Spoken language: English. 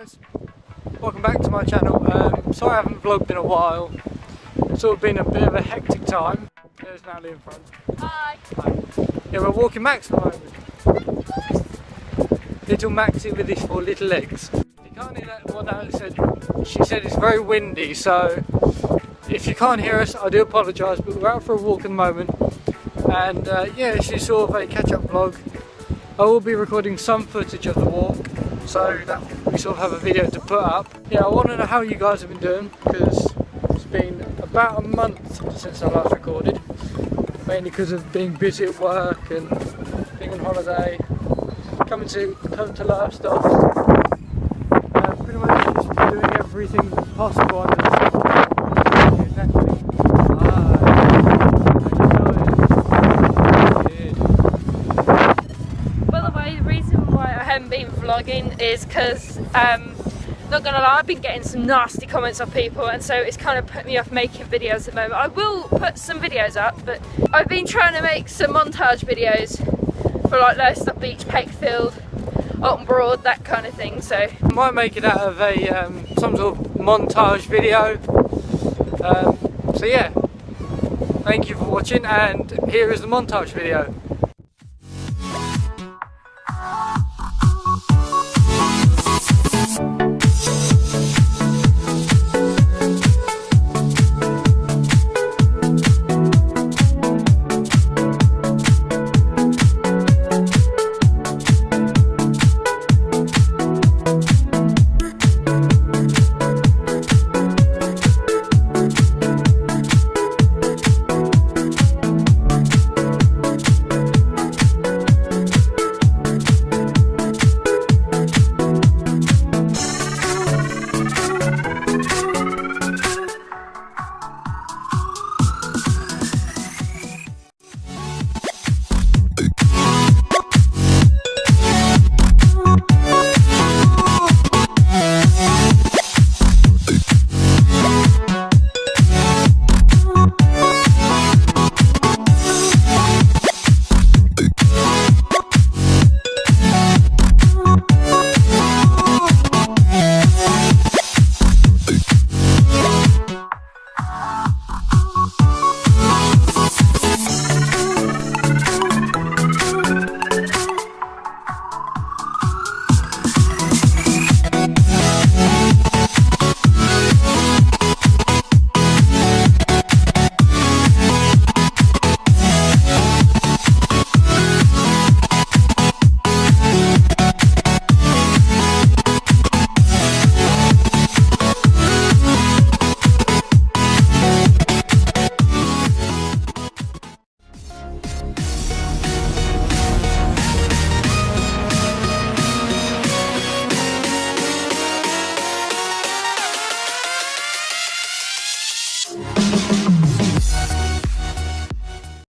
guys, welcome back to my channel. Sorry I haven't vlogged in a while. It's sort of been a bit of a hectic time. There's Natalie in front. Hi. Hi. Yeah, we're walking Max at the moment. Little Maxie with his 4 little legs. You can't hear that, what Natalie said. She said it's very windy, so if you can't hear us, I do apologise, but we're out for a walk at the moment. And yeah, this is sort of a catch-up vlog. I will be recording some footage of the walk, so that we sort of have a video to put up. Yeah, I want to know how you guys have been doing, because it's been about a month since I last recorded, mainly because of being busy at work and being on holiday, coming to Lowestoft. Pretty much just doing everything possible under the sun. Been vlogging is because not gonna lie, I've been getting some nasty comments off people, and so it's kind of put me off making videos at the moment. I will put some videos up, but I've been trying to make some montage videos for like Lowestoft Beach, Pakefield, Alton Broad, that kind of thing. So I might make it out of a some sort of montage video. So yeah, thank you for watching, and here is the montage video.